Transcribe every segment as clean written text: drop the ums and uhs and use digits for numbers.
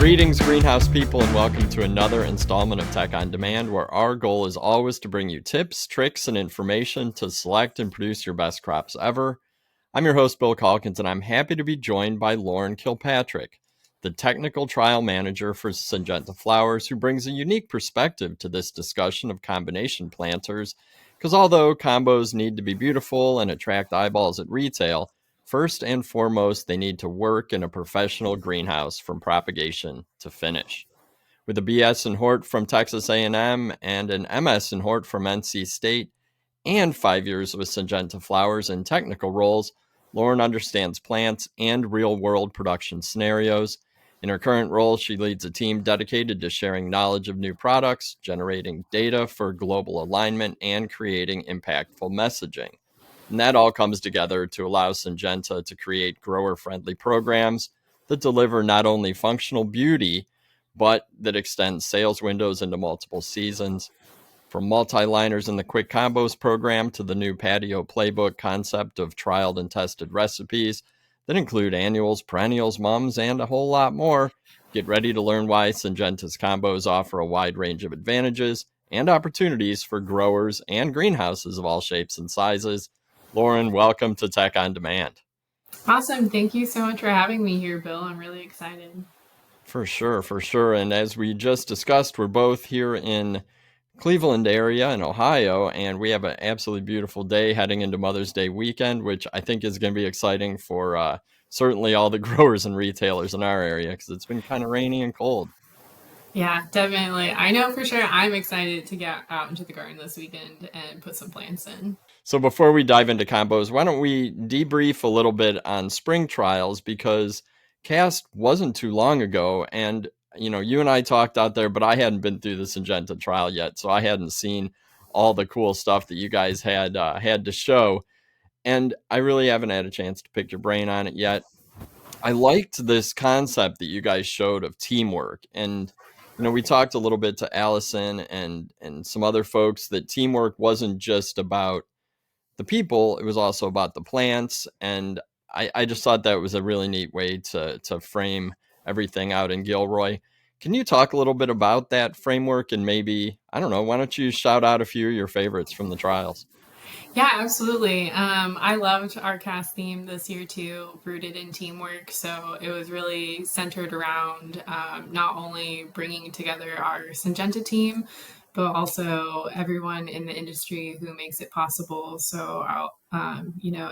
Greetings, greenhouse people, and welcome to another installment of Tech on Demand, where our goal is always to bring you tips, tricks, and information to select and produce your best crops ever. I'm your host, Bill Calkins, and I'm happy to be joined by Lauren Kilpatrick, the technical trial manager for Syngenta Flowers, who brings a unique perspective to this discussion of combination planters, because although combos need to be beautiful and attract eyeballs at retail, first and foremost, they need to work in a professional greenhouse from propagation to finish. With a BS in Hort from Texas A&M and an MS in Hort from NC State, and 5 years with Syngenta Flowers in technical roles, Lauren understands plants and real-world production scenarios. In her current role, she leads a team dedicated to sharing knowledge of new products, generating data for global alignment, and creating impactful messaging. And that all comes together to allow Syngenta to create grower-friendly programs that deliver not only functional beauty, but that extend sales windows into multiple seasons. From multi-liners in the Kwik Kombos program to the new Patio Playbook concept of trialed and tested recipes that include annuals, perennials, mums, and a whole lot more, get ready to learn why Syngenta's combos offer a wide range of advantages and opportunities for growers and greenhouses of all shapes and sizes. Lauren, welcome to Tech on Demand. Awesome. Thank you so much for having me here, Bill. I'm really excited. For sure. And as we just discussed, we're both here in Cleveland area in Ohio, and we have an absolutely beautiful day heading into Mother's Day weekend, which I think is going to be exciting for certainly all the growers and retailers in our area, because it's been kind of rainy and cold. Yeah, definitely. I know for sure I'm excited to get out into the garden this weekend and put some plants in. So before we dive into combos, why don't we debrief a little bit on spring trials, because Cast wasn't too long ago, and you and I talked out there, but I hadn't been through the Syngenta trial yet, so I hadn't seen all the cool stuff that you guys had to show, and I really haven't had a chance to pick your brain on it yet. I liked this concept that you guys showed of teamwork, and we talked a little bit to Allison and some other folks that teamwork wasn't just about the people, it was also about the plants, and I just thought that was a really neat way to frame everything out in Gilroy. Can you talk a little bit about that framework, and maybe, I don't know, why don't you shout out a few of your favorites from the trials? Yeah, absolutely. I loved our cast theme this year too, rooted in teamwork. So it was really centered around not only bringing together our Syngenta team, but also everyone in the industry who makes it possible. So,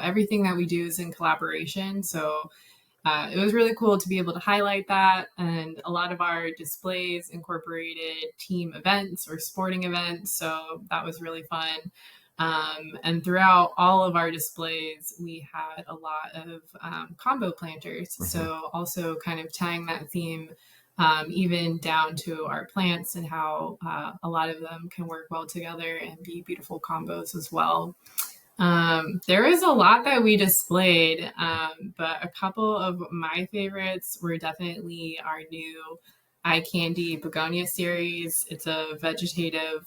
everything that we do is in collaboration. So it was really cool to be able to highlight that. And a lot of our displays incorporated team events or sporting events. So that was really fun. And throughout all of our displays, we had a lot of combo planters. Mm-hmm. So also kind of tying that theme even down to our plants and how a lot of them can work well together and be beautiful combos as well. There was a lot that we displayed, but a couple of my favorites were definitely our new Eye Candy Begonia series. It's a vegetative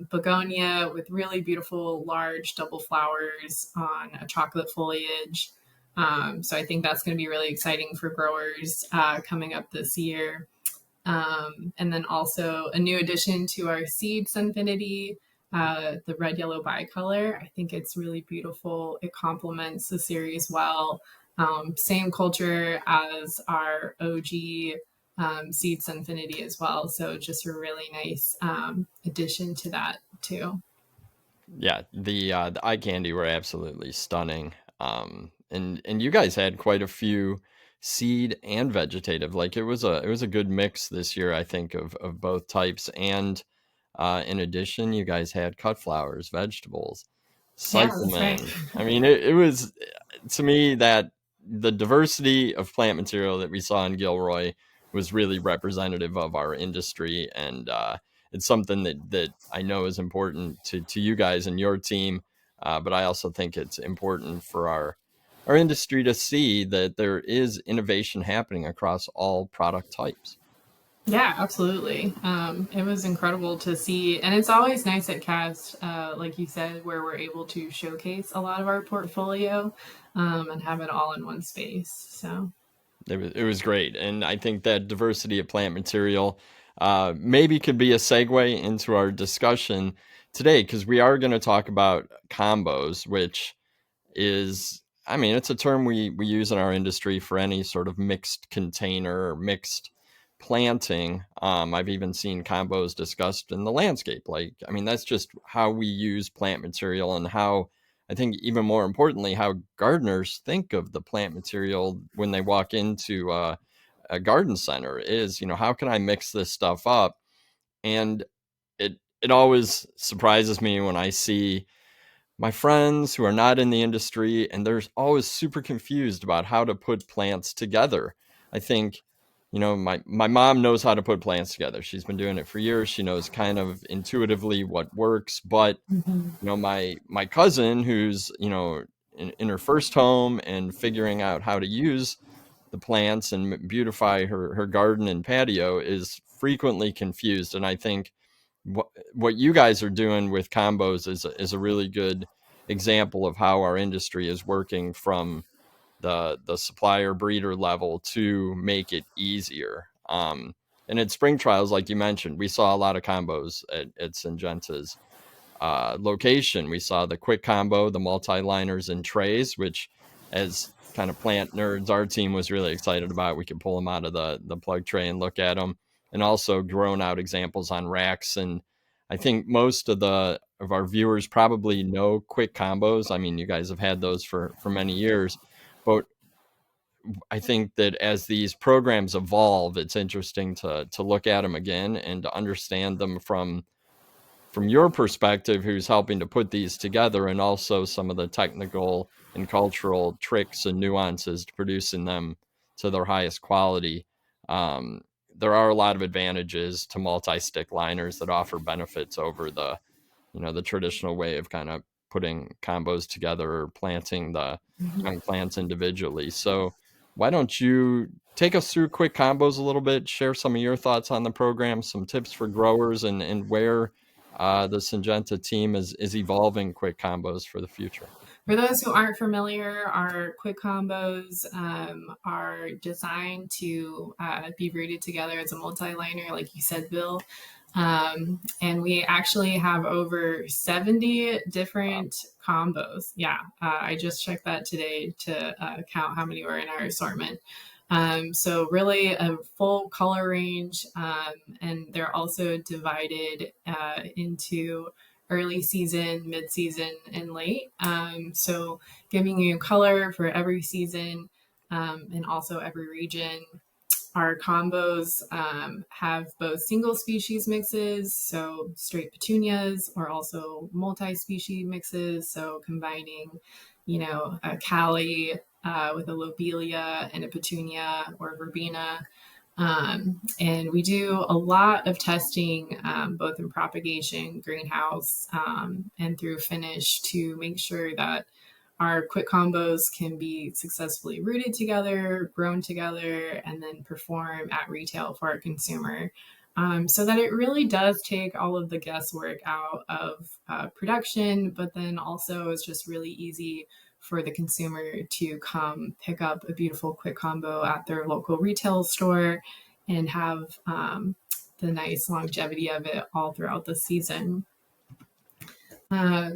begonia with really beautiful large double flowers on a chocolate foliage. So I think that's going to be really exciting for growers coming up this year. And then also a new addition to our Seeds Infinity, the red yellow bicolor. I think it's really beautiful. It complements the series well. Same culture as our OG Seeds Infinity as well. So just a really nice addition to that too. Yeah, the eye candy were absolutely stunning. And you guys had quite a few seed and vegetative. Like it was a good mix this year, I think, of both types. And in addition, you guys had cut flowers, vegetables, Yeah, that's right. cyclamen. I mean, it was, to me, that the diversity of plant material that we saw in Gilroy was really representative of our industry, and it's something that I know is important to you guys and your team, but I also think it's important for our industry to see that there is innovation happening across all product types. Yeah, absolutely. It was incredible to see. And it's always nice at Cast, like you said, where we're able to showcase a lot of our portfolio and have it all in one space. So, It was great, and I think that diversity of plant material maybe could be a segue into our discussion today, because we are going to talk about combos, which is, I mean, it's a term we use in our industry for any sort of mixed container or mixed planting. I've even seen combos discussed in the landscape. Like, I mean, that's just how we use plant material, and how, I think, even more importantly, how gardeners think of the plant material when they walk into a garden center is, how can I mix this stuff up? And it always surprises me when I see my friends who are not in the industry, and they're always super confused about how to put plants together. I think, my mom knows how to put plants together. She's been doing it for years. She knows kind of intuitively what works. But Mm-hmm. my cousin, who's, in her first home and figuring out how to use the plants and beautify her garden and patio, is frequently confused. And I think what you guys are doing with combos is a really good example of how our industry is working from the supplier breeder level to make it easier. And at spring trials, like you mentioned, we saw a lot of combos at Syngenta's location. We saw the Kwik Kombo, the multi-liners and trays, which, as kind of plant nerds, our team was really excited about. We could pull them out of the plug tray and look at them, and also grown out examples on racks. And I think most of our viewers probably know Kwik Kombos. I mean, you guys have had those for many years, but I think that as these programs evolve, it's interesting to look at them again and to understand them from your perspective, who's helping to put these together, and also some of the technical and cultural tricks and nuances to producing them to their highest quality. Um, there are a lot of advantages to multi-stick liners that offer benefits over the traditional way of kind of putting combos together or planting the Mm-hmm. young plants individually. So why don't you take us through Kwik Kombos a little bit, share some of your thoughts on the program, some tips for growers, and where the Syngenta team is evolving Kwik Kombos for the future. For those who aren't familiar, our Kwik Kombos are designed to be rooted together as a multi-liner, like you said, Bill. And we actually have over 70 Wow. different combos. Yeah, I just checked that today to count how many were in our assortment. So really a full color range, and they're also divided into early season, mid season, and late. So giving you color for every season and also every region. Our combos have both single species mixes, so straight petunias, or also multi-species mixes, so combining, a Cali with a lobelia and a petunia or verbena. And we do a lot of testing, both in propagation, greenhouse, and through finish to make sure that our Kwik Kombos can be successfully rooted together, grown together, and then perform at retail for our consumer. So that it really does take all of the guesswork out of production, but then also it's just really easy for the consumer to come pick up a beautiful Kwik Kombo at their local retail store and have the nice longevity of it all throughout the season.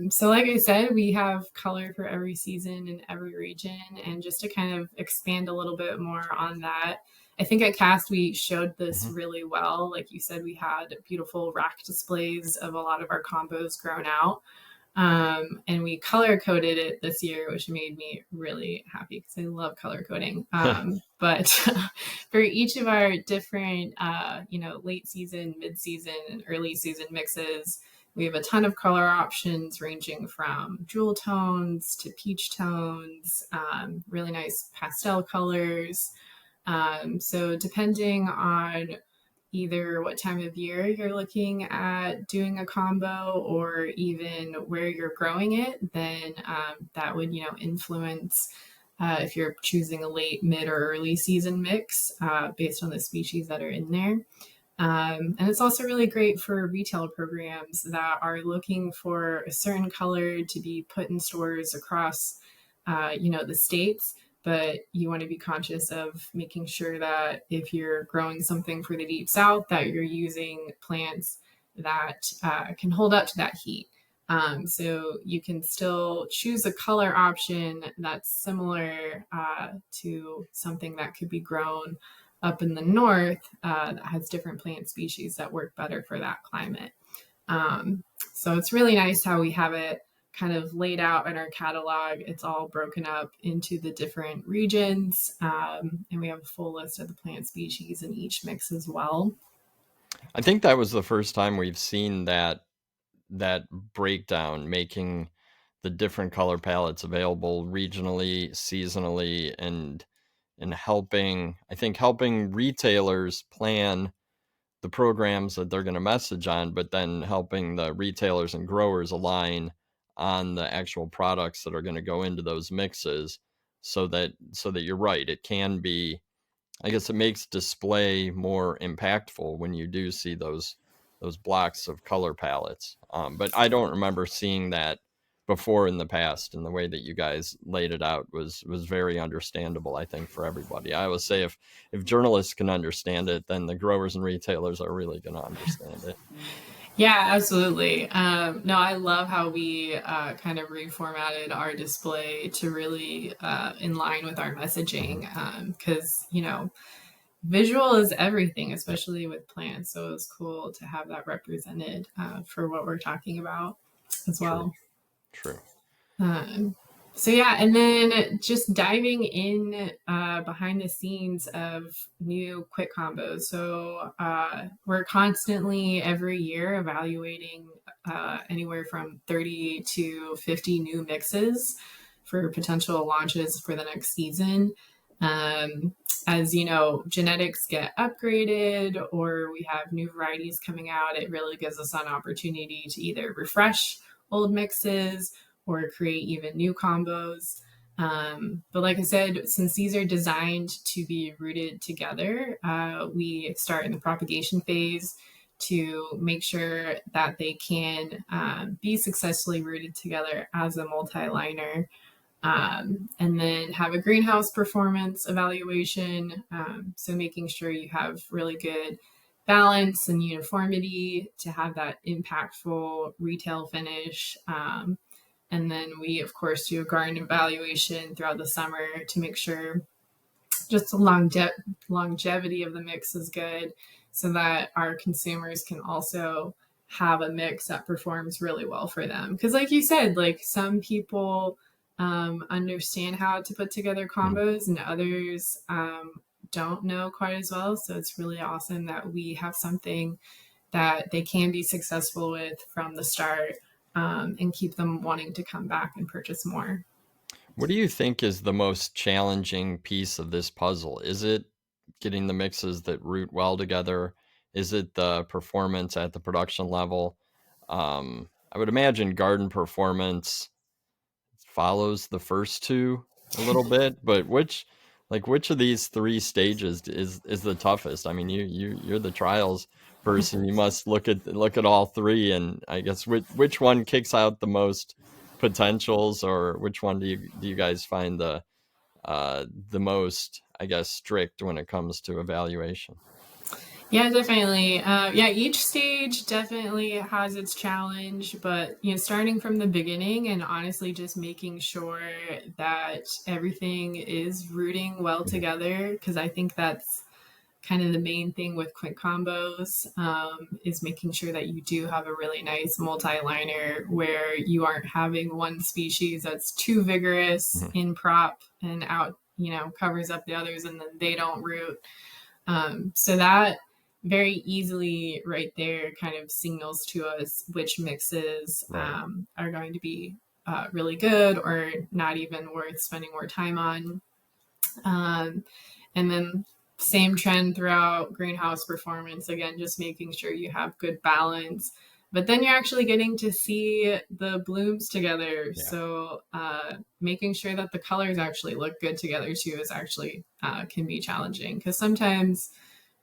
So, like I said, we have color for every season in every region. And just to kind of expand a little bit more on that, I think at Cast we showed this Mhm. really well. Like you said, we had beautiful rack displays of a lot of our combos grown out. And we color coded it this year, which made me really happy because I love color coding. But for each of our different, late season, mid season, and early season mixes, we have a ton of color options ranging from jewel tones to peach tones, really nice pastel colors. So, depending on either what time of year you're looking at doing a combo or even where you're growing it, then that would, influence if you're choosing a late, mid, or early season mix based on the species that are in there. And it's also really great for retail programs that are looking for a certain color to be put in stores across, the states. but you want to be conscious of making sure that if you're growing something for the deep south, that you're using plants that can hold up to that heat. So you can still choose a color option that's similar to something that could be grown up in the north that has different plant species that work better for that climate. So it's really nice how we have it kind of laid out in our catalog. It's all broken up into the different regions, and we have a full list of the plant species in each mix as well. I think that was the first time we've seen that breakdown, making the different color palettes available regionally, seasonally, and helping retailers plan the programs that they're going to message on, but then helping the retailers and growers align on the actual products that are going to go into those mixes, so that you're right, it can be, I guess it makes display more impactful when you do see those blocks of color palettes. But I don't remember seeing that before in the past, and the way that you guys laid it out was very understandable, I think, for everybody. I always say if journalists can understand it, then the growers and retailers are really going to understand it. Yeah, absolutely. No, I love how we kind of reformatted our display to really in line with our messaging because, visual is everything, especially with plants. So it's cool to have that represented for what we're talking about as True, well. true. Um, so yeah, and then just diving in behind the scenes of new Kwik Kombos. So we're constantly every year evaluating anywhere from 30 to 50 new mixes for potential launches for the next season. As you know, genetics get upgraded or we have new varieties coming out, it really gives us an opportunity to either refresh old mixes or create even new combos. But like I said, since these are designed to be rooted together, we start in the propagation phase to make sure that they can be successfully rooted together as a multi-liner. And then have a greenhouse performance evaluation. So making sure you have really good balance and uniformity to have that impactful retail finish. And then we, of course, do a garden evaluation throughout the summer to make sure just the longevity of the mix is good so that our consumers can also have a mix that performs really well for them. Because like you said, like some people understand how to put together combos and others don't know quite as well. So it's really awesome that we have something that they can be successful with from the start and keep them wanting to come back and purchase more. What do you think is the most challenging piece of this puzzle? Is it getting the mixes that root well together? Is it the performance at the production level? I would imagine garden performance follows the first two a little bit, but which of these three stages is the toughest? I mean, you're the trials person. You must look at all three, and I guess which one kicks out the most potentials, or which one do you guys find the most, I guess, strict when it comes to evaluation? Yeah, definitely. Yeah, each stage definitely has its challenge, but starting from the beginning and honestly just making sure that everything is rooting well Mhm. together, because I think that's kind of the main thing with Kwik Kombos is making sure that you do have a really nice multi-liner where you aren't having one species that's too vigorous Mhm. in prop and out, covers up the others and then they don't root. So that very easily right there kind of signals to us which mixes Right. are going to be really good or not even worth spending more time on. Um, and then same trend throughout greenhouse performance, again, just making sure you have good balance. But then you're actually getting to see the blooms together. Yeah. So making sure that the colors actually look good together too is actually can be challenging because sometimes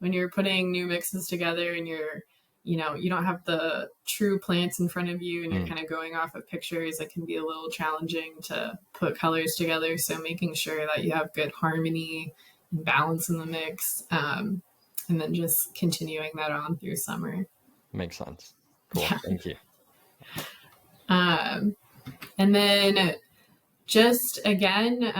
when you're putting new mixes together and you're you don't have the true plants in front of you and you're Mm. kind of going off of pictures, it can be a little challenging to put colors together. So making sure that you have good harmony and balance in the mix, and then just continuing that on through summer. Makes sense. Cool. Yeah. Thank you. And then just again,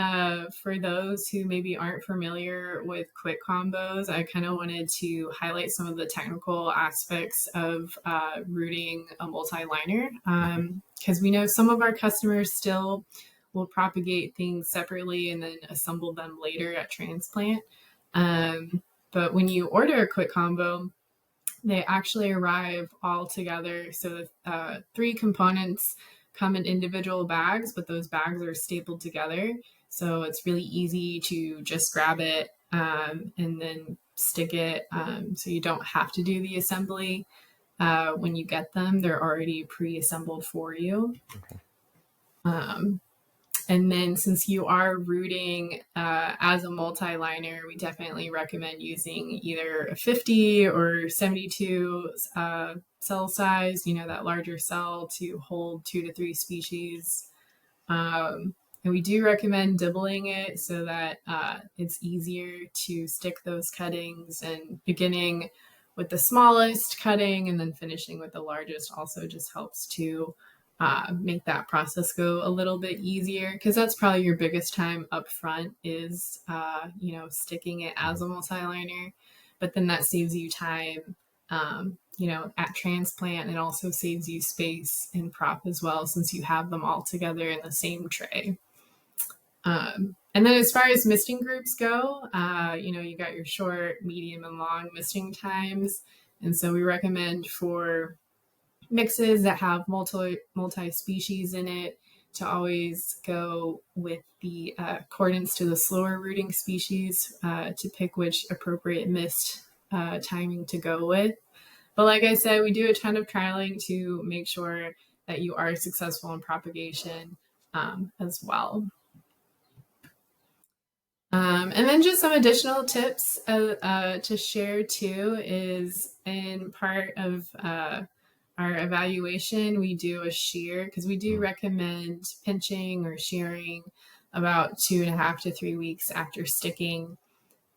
for those who maybe aren't familiar with Kwik Kombos, I kind of wanted to highlight some of the technical aspects of rooting a multi-liner, because we know some of our customers still will propagate things separately and then assemble them later at transplant. But when you order a Kwik Kombo, they actually arrive all together. So 3 components come in individual bags, but those bags are stapled together. So it's really easy to just grab it and then stick it. So you don't have to do the assembly. When you get them, they're already pre-assembled for you. Okay. And then since you are rooting as a multi-liner, we definitely recommend using either a 50 or 72 cell size, that larger cell to hold 2 to 3 species. And we do recommend doubling it so that it's easier to stick those cuttings, and beginning with the smallest cutting and then finishing with the largest also just helps to make that process go a little bit easier, because that's probably your biggest time up front is, sticking it as a multi-liner. But then that saves you time, at transplant, and also saves you space in prop as well, since you have them all together in the same tray. And then as far as misting groups go, you got your short, medium, and long misting times. And so we recommend for mixes that have multi-species in it to always go with the accordance to the slower rooting species to pick which appropriate mist timing to go with. But like I said, we do a ton of trialing to make sure that you are successful in propagation as well. And then just some additional tips to share too is, in part of our evaluation, we do a shear, because we do recommend pinching or shearing about 2.5 to 3 weeks after sticking,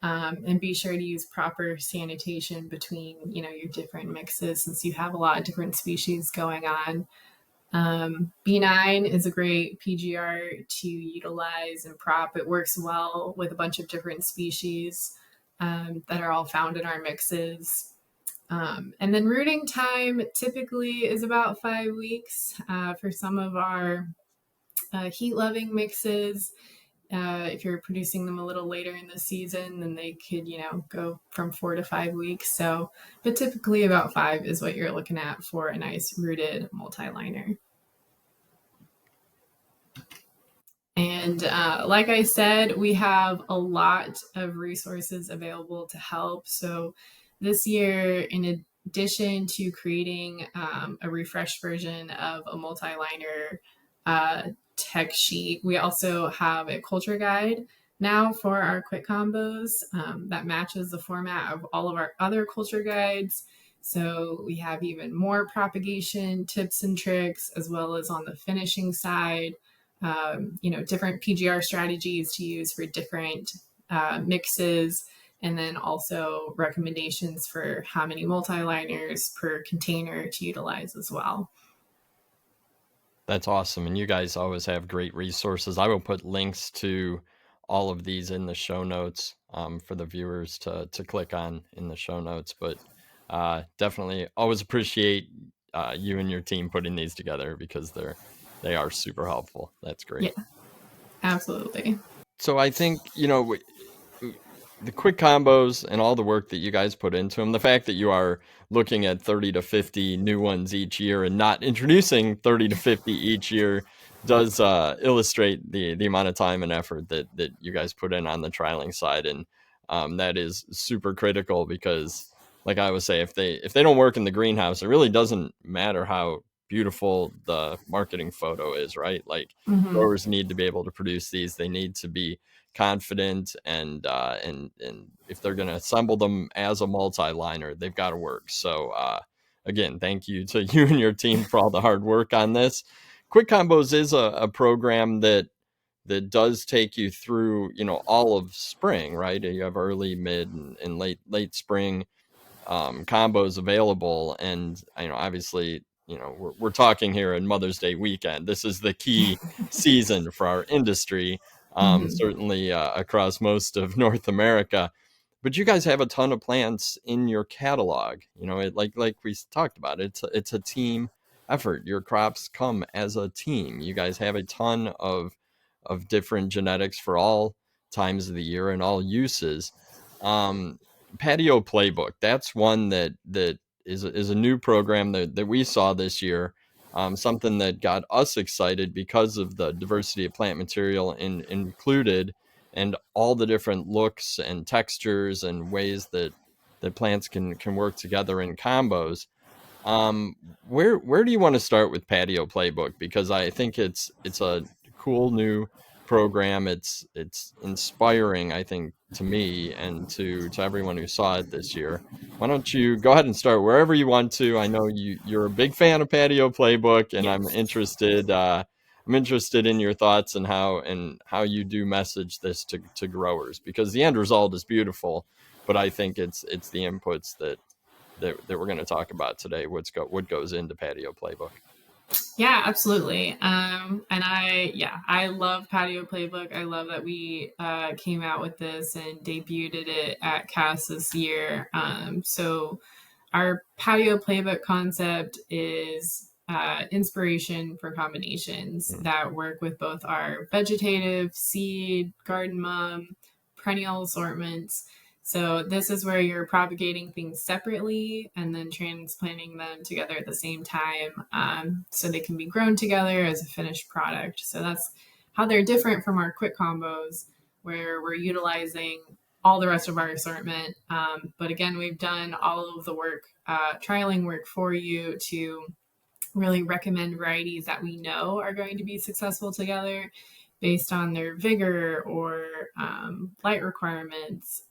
and be sure to use proper sanitation between your different mixes, since you have a lot of different species going on. B9 is a great PGR to utilize in prop. It works well with a bunch of different species that are all found in our mixes. And then rooting time typically is about 5 weeks for some of our heat-loving mixes. If you're producing them a little later in the season, then they could, go from 4 to 5 weeks. So, but typically about 5 is what you're looking at for a nice rooted multi-liner. And like I said, we have a lot of resources available to help. So this year, in addition to creating a refreshed version of a multi-liner tech sheet, we also have a culture guide now for our Kwik Kombos that matches the format of all of our other culture guides. So we have even more propagation tips and tricks, as well as on the finishing side, different PGR strategies to use for different mixes, and then also recommendations for how many multi-liners per container to utilize as well. That's awesome. And you guys always have great resources. I will put links to all of these in the show notes for the viewers to click on in the show notes. But definitely always appreciate you and your team putting these together, because they are super helpful. That's great. Yeah, absolutely. So I think, the Kwik Kombos and all the work that you guys put into them, the fact that you are looking at 30 to 50 new ones each year and not introducing 30 to 50 each year does illustrate the amount of time and effort that you guys put in on the trialing side. And that is super critical, because like I would say, if they don't work in the greenhouse, it really doesn't matter how beautiful the marketing photo is, right? Like, growers need to be able to produce these. They need to be confident, and if they're going to assemble them as a multi-liner, they've got to work. So again, thank you to you and your team for all the hard work on this. Kwik Kombos is a program that does take you through, all of spring, right? You have early, mid, and late spring combos available, and obviously, we're talking here in Mother's Day weekend. This is the key season for our industry, Mhm. certainly across most of North America. But you guys have a ton of plants in your catalog. Like we talked about, it's a team effort. Your crops come as a team. You guys have a ton of different genetics for all times of the year and all uses. Um, Patio Playbook, that's one that is a new program that we saw this year. Something that got us excited because of the diversity of plant material included, and all the different looks and textures and ways that plants can work together in combos. Um, where do you want to start with Patio Playbook? Because I think it's a cool new program. It's inspiring, I think, to me and to everyone who saw it this year. Why don't you go ahead and start wherever you want to? I know you're a big fan of Patio Playbook, and I'm Yes. interested. I'm interested in your thoughts and how you do message this to growers, because the end result is beautiful, but I think it's the inputs that we're going to talk about today. What goes into Patio Playbook? Yeah, absolutely. And I love Patio Playbook. I love that we came out with this and debuted it at CAS this year. So our Patio Playbook concept is inspiration for combinations Mm, that work with both our vegetative, seed, garden mum, perennial assortments. So this is where you're propagating things separately and then transplanting them together at the same time, so they can be grown together as a finished product. So that's how they're different from our Kwik Kombos, where we're utilizing all the rest of our assortment. But again, we've done all of the work, trialing work for you to really recommend varieties that we know are going to be successful together based on their vigor or light requirements.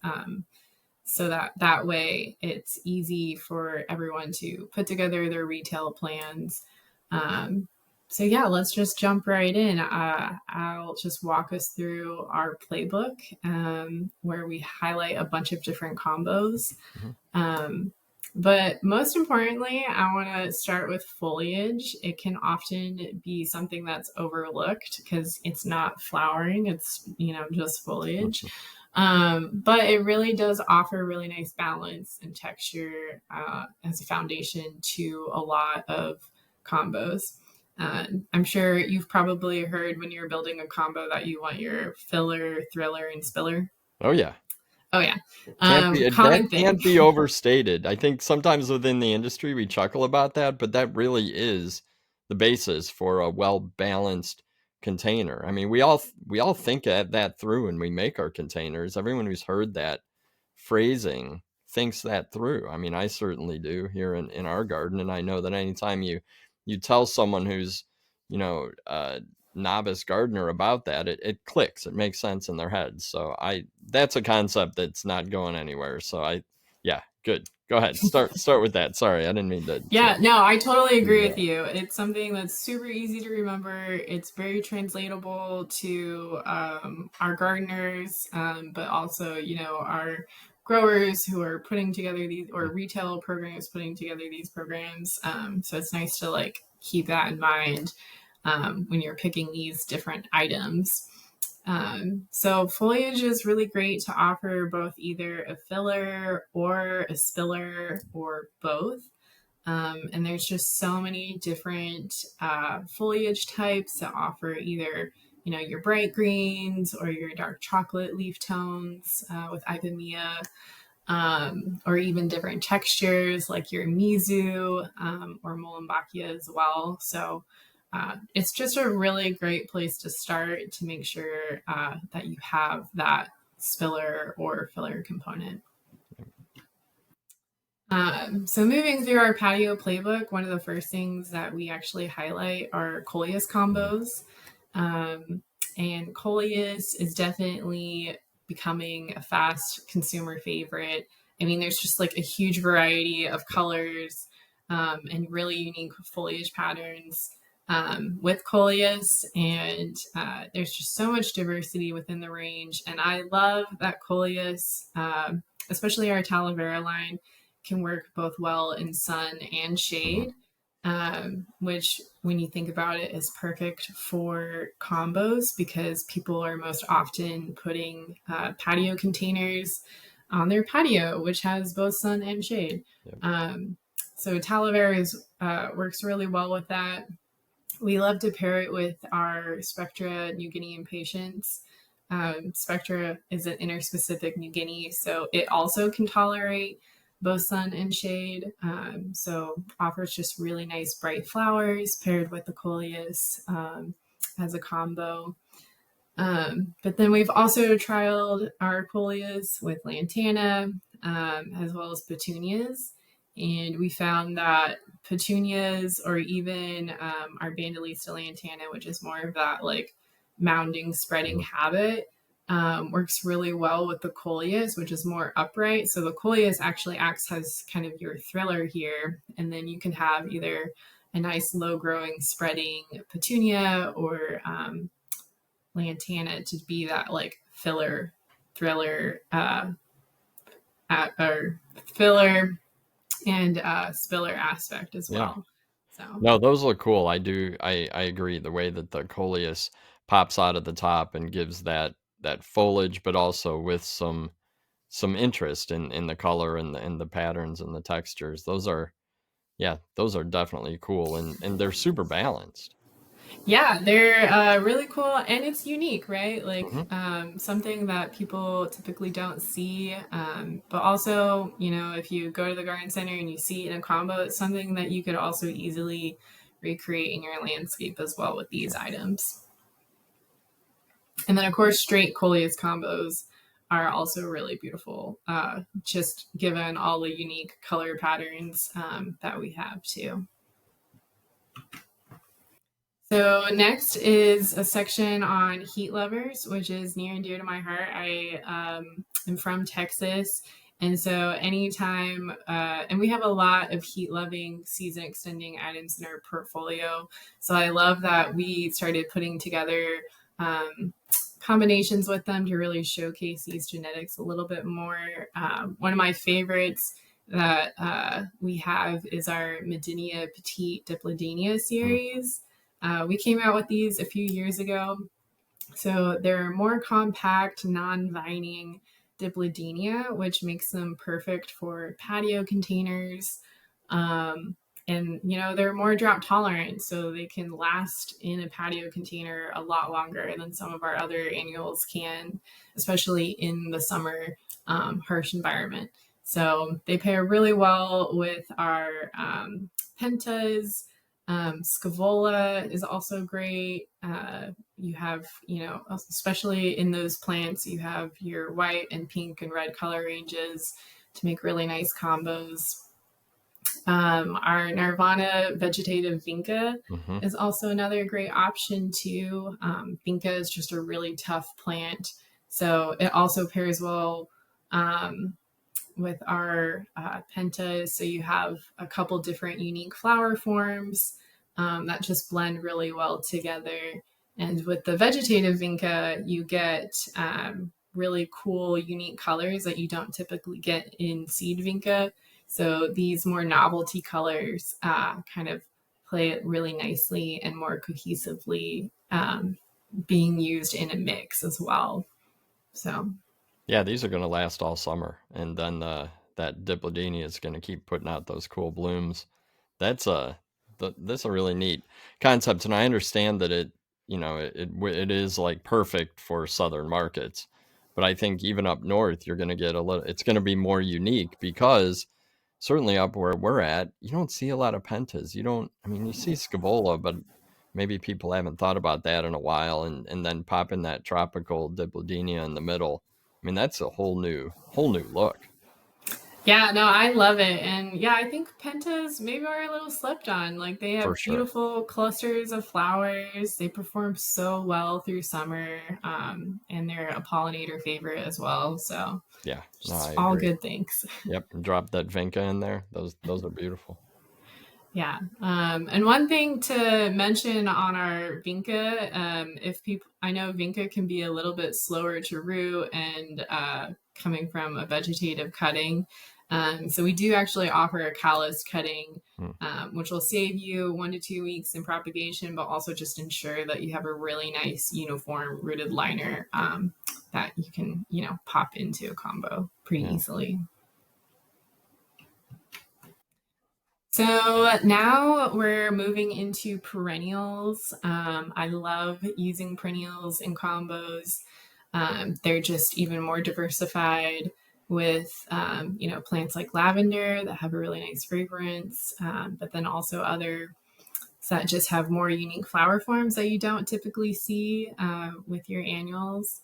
So that way it's easy for everyone to put together their retail plans. Um, so yeah, let's just jump right in. I'll just walk us through our playbook, where we highlight a bunch of different combos. mhm. Um, but most importantly, I want to start with foliage. It can often be something that's overlooked because it's not flowering, it's, just foliage. But it really does offer really nice balance and texture as a foundation to a lot of combos. I'm sure you've probably heard when you're building a combo that you want your filler, thriller, and spiller. Oh yeah, Oh, yeah. that Common thing. can't be overstated. I think sometimes within the industry we chuckle about that, but that really is the basis for a well balanced container. I mean, we all think that through when we make our containers. Everyone who's heard that phrasing thinks that through. I mean, I certainly do here in our garden, and I know that anytime you tell someone who's a novice gardener about that, it clicks. It makes sense in their heads. So that's a concept that's not going anywhere. So yeah, good. Go ahead. Start with that. Sorry, I didn't mean to Yeah, no, I totally agree with interrupt. you. It's something that's super easy to remember. It's very translatable to our gardeners, but also, our growers who are putting together these, or retail programs putting together these programs. So it's nice to like keep that in mind when you're picking these different items. So foliage is really great to offer both either a filler or a spiller or both. And there's just so many different foliage types that offer either, your bright greens or your dark chocolate leaf tones with Ipomoea, or even different textures like your Mizu or Molembakia as well. So it's just a really great place to start to make sure that you have that spiller or filler component. So moving through our patio playbook, one of the first things that we actually highlight are coleus Mhm. combos. And coleus is definitely becoming a fast consumer favorite. I mean, there's just like a huge variety of colors and really unique foliage patterns with Coleus. And there's just so much diversity within the range. And I love that Coleus, especially our Talavera line, can work both well in sun and Mm-hmm. shade, which, when you think about it, is perfect for combos because people are most often putting patio containers on their patio, which has both sun and shade. Yep. So Talavera works really well with that. We love to pair it with our Spectra New Guinean patients. Spectra is an interspecific New Guinea, so it also can tolerate both sun and shade. So offers just really nice bright flowers paired with the coleus as a combo. But then we've also trialed our coleus with lantana, as well as petunias. And we found that petunias, or even our Bandolista lantana, which is more of that like mounding, spreading habit, works really well with the coleus, which is more upright. So the coleus actually acts as kind of your thriller here. And then you can have either a nice low growing spreading petunia or lantana to be that like filler, thriller, or filler and spiller aspect as Yeah. well. So No, those look cool. I agree. The way that the coleus pops out at the top and gives that foliage, but also with some interest in the color and the patterns and the textures. Those are definitely cool, and they're super balanced. yeah, they're really cool and it's unique, right? Like Mhm. something that people typically don't see. But also, if you go to the garden center and you see it in a combo, it's something that you could also easily recreate in your landscape as well with these Sure. items. And then, of course, straight coleus combos are also really beautiful, just given all the unique color patterns that we have too. So next is a section on heat lovers, which is near and dear to my heart. I am from Texas, and so anytime, and we have a lot of heat loving, season extending items in our portfolio. So I love that we started putting together combinations with them to really showcase these genetics a little bit more. One of my favorites that we have is our Medinia Petite Dipladenia Mm. series. We came out with these a few years ago. So they're more compact, non-vining dipladenia, which makes them perfect for patio containers. Um, and they're more drought tolerant, so they can last in a patio container a lot longer than some of our other annuals can, especially in the summer harsh environment. So they pair really well with our pentas. Scavola is also great. You have, especially in those plants, you have your white and pink and red color ranges to make really nice combos. Our Nirvana vegetative vinca Mhm. is also another great option too. Vinca is just a really tough plant, so it also pairs well with our pentas. So you have a couple different unique flower forms that just blend really well together. And with the vegetative vinca, you get really cool, unique colors that you don't typically get in seed vinca. So these more novelty colors kind of play it really nicely and more cohesively, being used in a mix as well. So Yeah, these are gonna last all summer, and then, that Dipladenia is gonna keep putting out those cool blooms. That's that's a really neat concept, and I understand that it is, like, perfect for southern markets, but I think even up north, you're gonna get a little it's gonna be more unique because certainly up where we're at, you don't see a lot of pentas. You don't I mean, you see Scavola, but maybe people haven't thought about that in a while, and then pop in that tropical Dipladenia in the middle. I mean, that's a whole new look yeah, no, I love it. And yeah, I think pentas maybe are a little slept on. Like they for have sure. beautiful clusters of flowers. They perform so well through summer. And they're a pollinator favorite as well. So Yeah, no, just I all agree. good things. Yep, and drop that Vinca in there. Those are beautiful. Yeah. And one thing to mention on our vinca, if people, I know vinca can be a little bit slower to root and coming from a vegetative cutting. So we do actually offer a callus cutting, Hmm. which will save you 1 to 2 weeks in propagation, but also just ensure that you have a really nice uniform rooted liner that you can, pop into a combo pretty Yeah. easily. So now we're moving into perennials. I love using perennials in combos. They're just even more diversified with, plants like lavender that have a really nice fragrance, but then also other that just have more unique flower forms that you don't typically see with your annuals.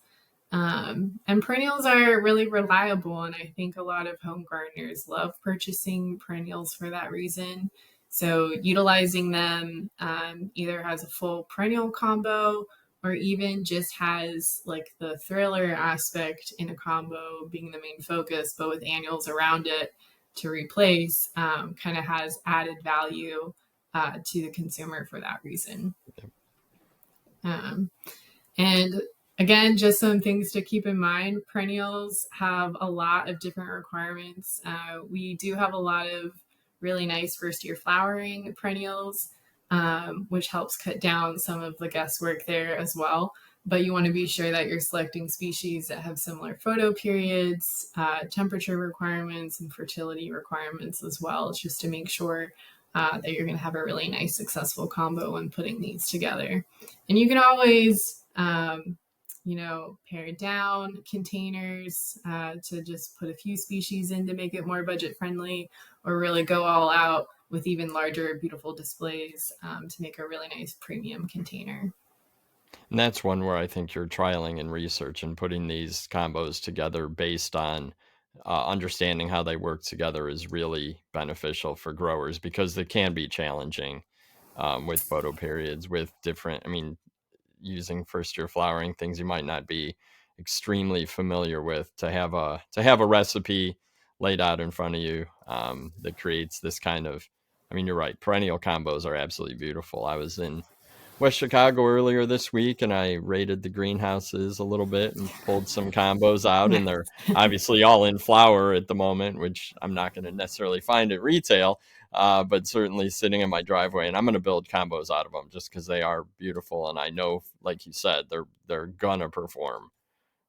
And perennials are really reliable, and I think a lot of home gardeners love purchasing perennials for that reason. So, utilizing them either has a full perennial combo or even just has like the thriller aspect in a combo being the main focus, but with annuals around it to replace, kind of has added value to the consumer for that reason. Um, and again, just some things to keep in mind. Perennials have a lot of different requirements. We do have a lot of really nice first year flowering perennials, which helps cut down some of the guesswork there as well. But you want to be sure that you're selecting species that have similar photo periods, temperature requirements, and fertility requirements as well, just to make sure that you're going to have a really nice, successful combo when putting these together. And you can always, pare down containers to just put a few species in to make it more budget friendly, or really go all out with even larger, beautiful displays to make a really nice premium container. And that's one where I think you're trialing and research and putting these combos together based on understanding how they work together is really beneficial for growers because they can be challenging with photo periods, with different, I mean, using first year flowering things you might not be extremely familiar with to have a recipe laid out in front of you that creates this kind of, I mean, you're right, perennial combos are absolutely beautiful. I was in West Chicago earlier this week, and I raided the greenhouses a little bit and pulled some combos out, and Nice. they're obviously all in flower at the moment, which I'm not going to necessarily find at retail, but certainly sitting in my driveway, and I'm going to build combos out of them just because they are beautiful, and I know, like you said, they're gonna perform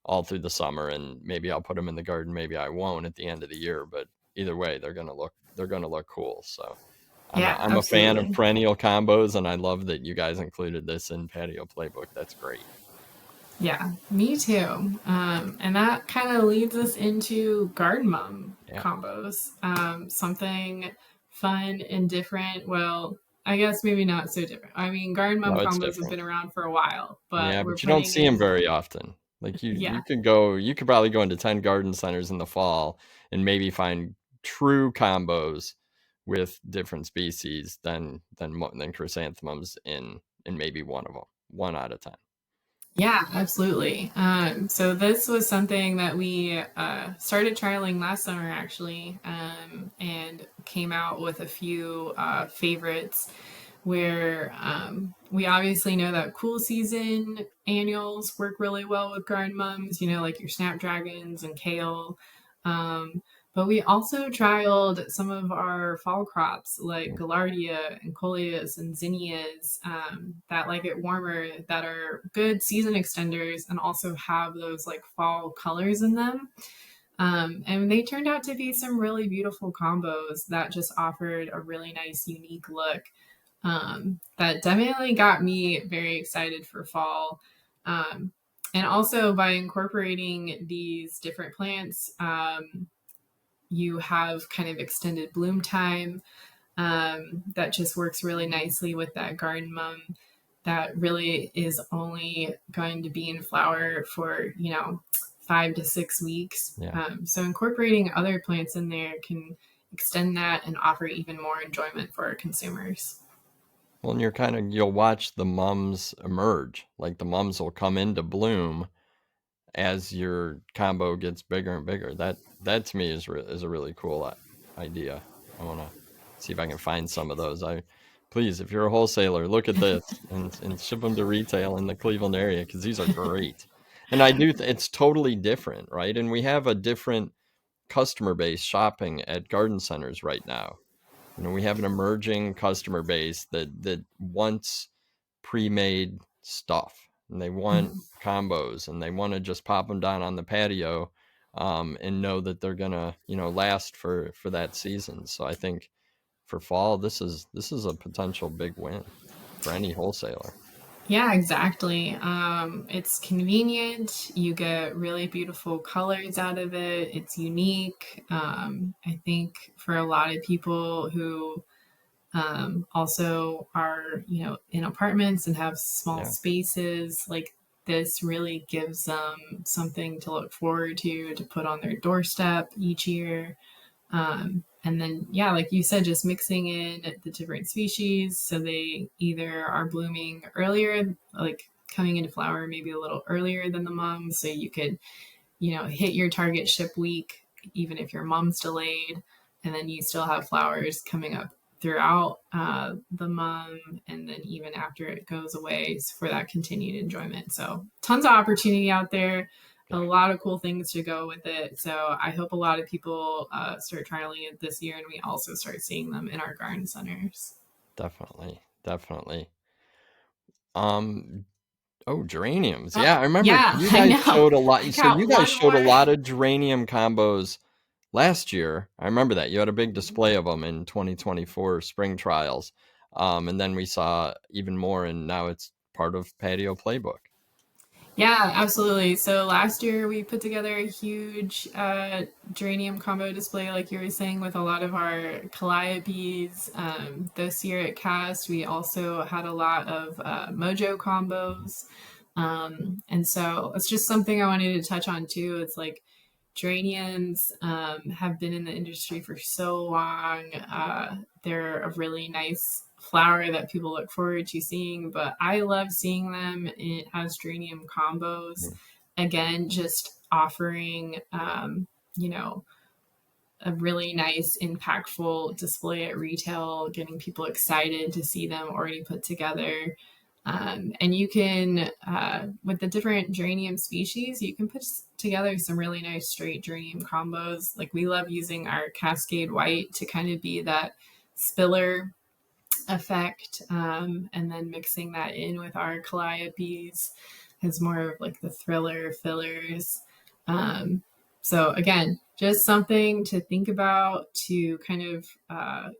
all through the summer, and maybe I'll put them in the garden, maybe I won't at the end of the year, but either way, they're gonna look cool. So I'm a, Yeah, I'm a fan of absolutely. perennial combos, and I love that you guys included this in Patio Playbook. That's great. Yeah, me too. And that kind of leads us into garden mom Yeah. combos. Something fun and different. Well, I guess maybe not so different. I mean, garden No, mom it's combos have different. been around for a while, but Yeah, we're but you don't putting see them in, very often. Like you yeah, could go, you could probably go into 10 garden centers in the fall and maybe find true combos with different species than chrysanthemums in maybe one of them, 1 out of 10. yeah, absolutely. So this was something that we started trialing last summer, actually, and came out with a few favorites where we obviously know that cool season annuals work really well with garden mums, like your snapdragons and kale. Um, but we also trialed some of our fall crops like Mm. gaillardia and coleus and zinnias that like it warmer, that are good season extenders and also have those like fall colors in them. And they turned out to be some really beautiful combos that just offered a really nice, unique look that definitely got me very excited for fall. Um, and also by incorporating these different plants, you have kind of extended bloom time that just works really nicely with that garden mum that really is only going to be in flower for 5 to 6 weeks. Yeah. So incorporating other plants in there can extend that and offer even more enjoyment for our consumers. Well, and you'll watch the mums emerge. Like the mums will come into bloom as your combo gets bigger and bigger. That to me is a really cool idea. I want to. see if I can find some of those. Please, if you're a wholesaler, look at this and ship them to retail in the Cleveland area because these are great. And I do, it's totally different, right? And we have a different customer base shopping at garden centers right now. You know, we have an emerging customer base that wants pre-made stuff and they want combos and they want to just pop them down on the patio and know that they're gonna, last for that season. So I think for fall, this is a potential big win for any wholesaler. Yeah, exactly. It's convenient. You get really beautiful colors out of it. It's unique. I think for a lot of people who also are, in apartments and have small Yeah, spaces, like this really gives them something to look forward to put on their doorstep each year. And then, yeah, like you said, just mixing in the different species so they either are blooming earlier, like coming into flower maybe a little earlier than the mums, so you could, hit your target ship week, even if your mum's delayed, and then you still have flowers coming up throughout the mum, and then even after it goes away for that continued enjoyment. So, tons of opportunity out there, a yeah, lot of cool things to go with it. So, I hope a lot of people start trialing it this year, and we also start seeing them in our garden centers. definitely, definitely. Um, oh, geraniums. Oh, Yeah, I remember yeah, you I guys know. showed a lot. I So you got guys one showed a more. lot of geranium combos last year. I remember that. You had a big display of them in 2024 spring trials. And then we saw even more, and now it's part of Patio Playbook. Yeah, absolutely. So last year we put together a huge geranium combo display, like you were saying, with a lot of our calliopes. This year at Cast, we also had a lot of mojo combos. And so it's just something I wanted to touch on too. It's like geraniums have been in the industry for so long. They're a really nice flower that people look forward to seeing, but I love seeing them as geranium combos. Mhm. Again, just offering, a really nice, impactful display at retail, getting people excited to see them already put together. And you can, with the different geranium species, you can put together some really nice straight geranium combos. Like we love using our Cascade White to kind of be that spiller effect, and then mixing that in with our calliopes as more of like the thriller fillers. Um, so again, just something to think about to kind of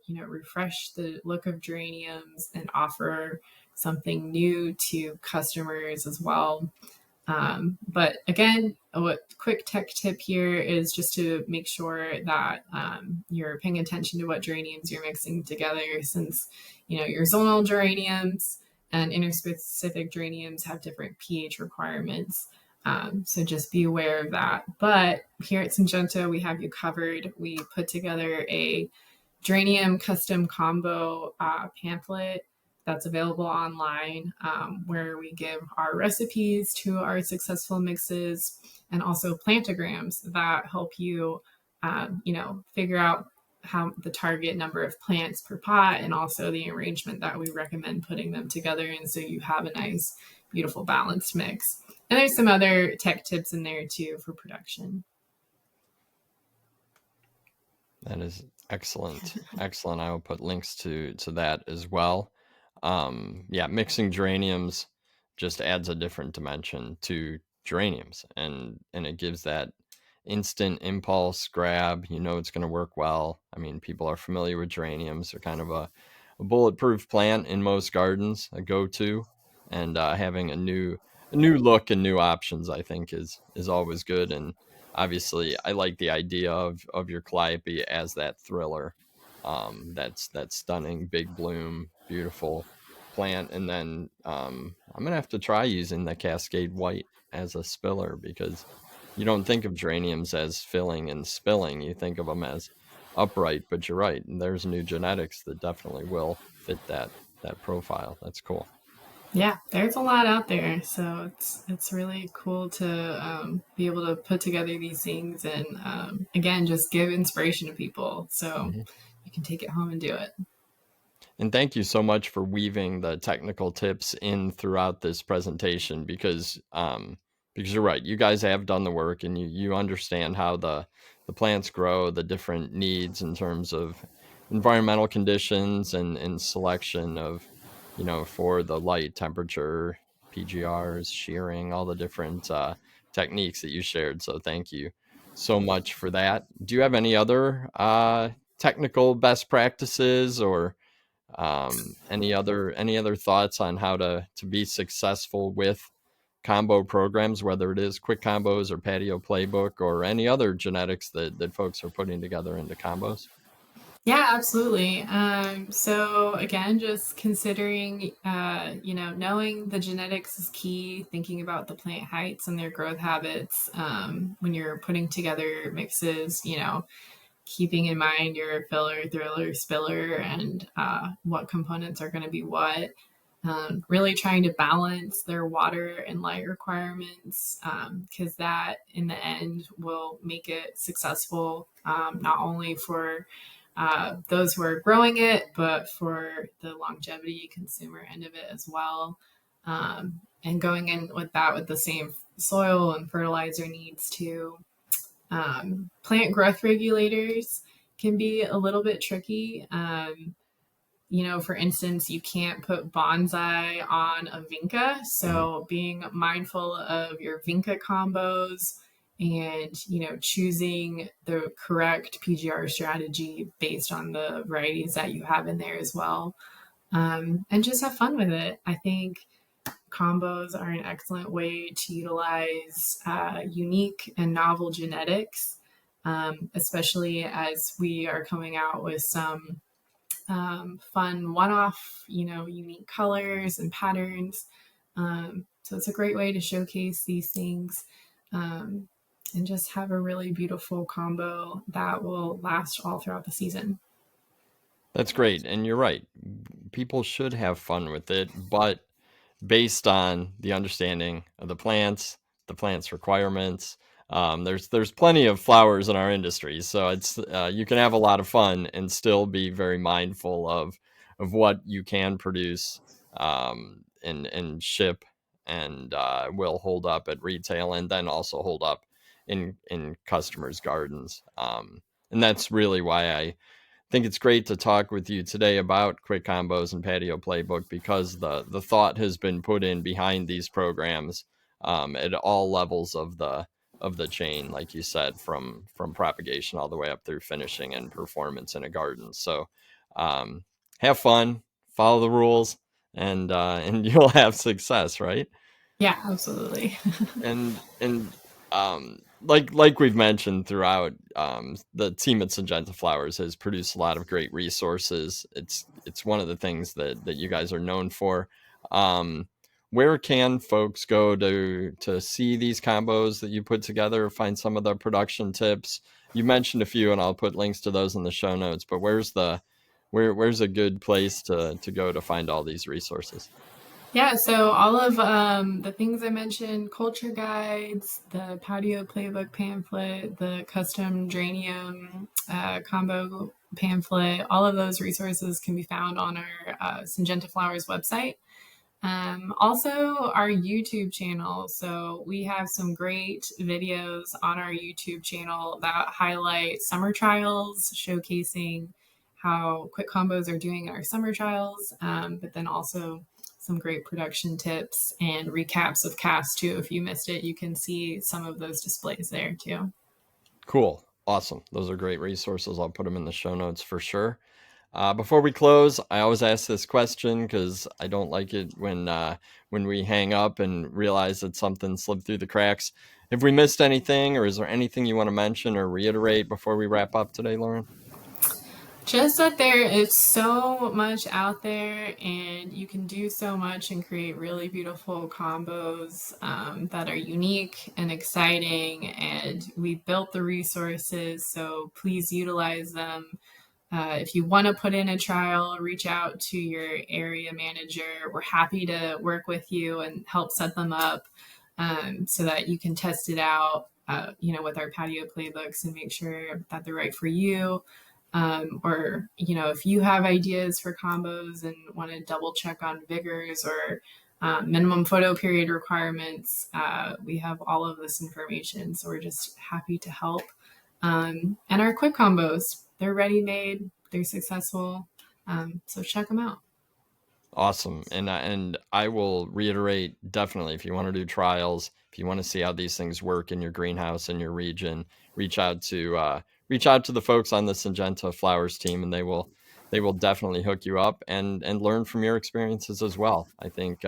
refresh the look of geraniums and offer something new to customers as well. But again, a quick tech tip here is just to make sure that you're paying attention to what geraniums you're mixing together, since your zonal geraniums and interspecific geraniums have different pH requirements. So just be aware of that. But here at Syngenta, we have you covered. We put together a geranium custom combo pamphlet that's available online, where we give our recipes to our successful mixes and also plantograms that help you, figure out how the target number of plants per pot and also the arrangement that we recommend putting them together in, so you have a nice, beautiful, balanced mix. And there's some other tech tips in there too for production. That is excellent. Excellent. I will put links to that as well. Yeah, mixing geraniums just adds a different dimension to geraniums and it gives that instant impulse grab. You know it's going to work well. I mean, people are familiar with geraniums. They're kind of a bulletproof plant in most gardens, a go-to, and having a new look and new options, I think, is always good. And obviously, I like the idea of your calliope as that thriller. That's that stunning big bloom, beautiful plant. And then I'm gonna have to try using the Cascade White as a spiller because you don't think of geraniums as filling and spilling. You think of them as upright, but you're right. And there's new genetics that definitely will fit that profile. That's cool. Yeah, there's a lot out there, so it's really cool to be able to put together these things and again just give inspiration to people. So Mhm. you can take it home and do it. And thank you so much for weaving the technical tips in throughout this presentation because you're right. You guys have done the work and you understand how the plants grow, the different needs in terms of environmental conditions and selection of, for the light, temperature, PGRs, shearing, all the different techniques that you shared. So thank you so much for that. Do you have any other technical best practices or any other thoughts on how to be successful with combo programs, whether it is Kwik Kombos or Patio Playbook or any other genetics that folks are putting together into combos? Yeah, absolutely. So again, just considering, knowing the genetics is key, thinking about the plant heights and their growth habits when you're putting together mixes, keeping in mind your filler, thriller, spiller, and what components are going to be what. Really trying to balance their water and light requirements because that in the end will make it successful, not only for those who are growing it, but for the longevity consumer end of it as well. And going in with that with the same soil and fertilizer needs too. Plant growth regulators can be a little bit tricky. For instance, you can't put bonsai on a vinca. So being mindful of your vinca combos and, choosing the correct PGR strategy based on the varieties that you have in there as well. And just have fun with it. I think combos are an excellent way to utilize unique and novel genetics, especially as we are coming out with some fun one-off, unique colors and patterns. So it's a great way to showcase these things and just have a really beautiful combo that will last all throughout the season. That's great. And you're right. People should have fun with it, but based on the understanding of the plant's requirements. There's plenty of flowers in our industry, so it's you can have a lot of fun and still be very mindful of what you can produce and ship and will hold up at retail and then also hold up in customers' gardens. And that's really why I think it's great to talk with you today about Kwik Kombos and Patio Playbook because the thought has been put in behind these programs at all levels of the chain, like you said, from propagation all the way up through finishing and performance in a garden. So have fun, follow the rules, and you'll have success, right? Yeah, absolutely. And like we've mentioned throughout, the team at Syngenta Flowers has produced a lot of great resources. It's one of the things that you guys are known for. Um, where can folks go to see these combos that you put together? Find some of the production tips. You mentioned a few, and I'll put links to those in the show notes. But where's a good place to go to find all these resources? Yeah, so all of the things I mentioned, culture guides, the patio playbook pamphlet, the custom geranium combo pamphlet, all of those resources can be found on our Syngenta Flowers website. Also, our YouTube channel. So we have some great videos on our YouTube channel that highlight summer trials, showcasing how Kwik Kombos are doing in our summer trials, but then also some great production tips and recaps of casts too. If you missed it, you can see some of those displays there too. Cool. Awesome. Those are great resources. I'll put them in the show notes for sure. Before we close, I always ask this question because I don't like it when we hang up and realize that something slipped through the cracks. Have we missed anything, or is there anything you want to mention or reiterate before we wrap up today, Lauren? Just that there is so much out there, and you can do so much and create really beautiful combos that are unique and exciting. And we built the resources, so please utilize them. If you want to put in a trial, reach out to your area manager. We're happy to work with you and help set them up so that you can test it out, with our patio playbooks and make sure that they're right for you. Or, if you have ideas for combos and want to double check on vigors or minimum photo period requirements, we have all of this information. So we're just happy to help. And our Kwik Kombos, they're ready made, they're successful. So check them out. Awesome. And I will reiterate, definitely, if you want to do trials, if you want to see how these things work in your greenhouse in your region, reach out to the folks on the Syngenta Flowers team, and they will definitely hook you up and learn from your experiences as well. I think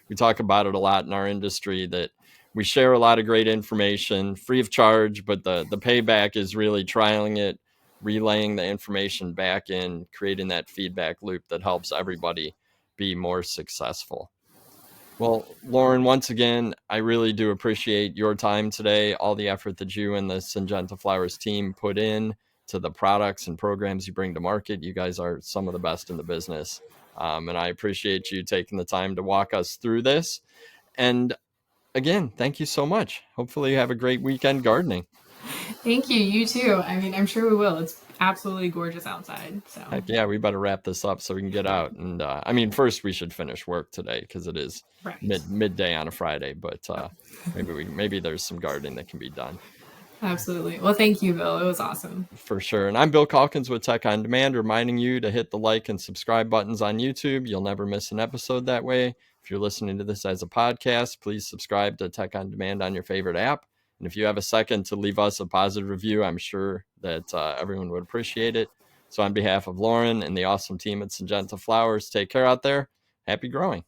we talk about it a lot in our industry that we share a lot of great information free of charge, but the payback is really trialing it, relaying the information back in, creating that feedback loop that helps everybody be more successful. Well, Lauren, once again, I really do appreciate your time today, all the effort that you and the Syngenta Flowers team put in to the products and programs you bring to market. You guys are some of the best in the business. And I appreciate you taking the time to walk us through this. And again, thank you so much. Hopefully, you have a great weekend gardening. Thank you. You too. I mean, I'm sure we will. It's absolutely gorgeous outside. So, Heck yeah, we better wrap this up so we can get out. And I mean, first we should finish work today because it is right. midday on a Friday. But maybe there's some gardening that can be done Absolutely. Well, thank you, Bill. It was awesome. for sure. And I'm Bill Calkins with Tech on Demand, reminding you to hit the like and subscribe buttons on YouTube. You'll never miss an episode that way. If you're listening to this as a podcast, please subscribe to Tech on Demand on your favorite app. And if you have a second to leave us a positive review, I'm sure that everyone would appreciate it. So on behalf of Lauren and the awesome team at Syngenta Flowers, take care out there. Happy growing.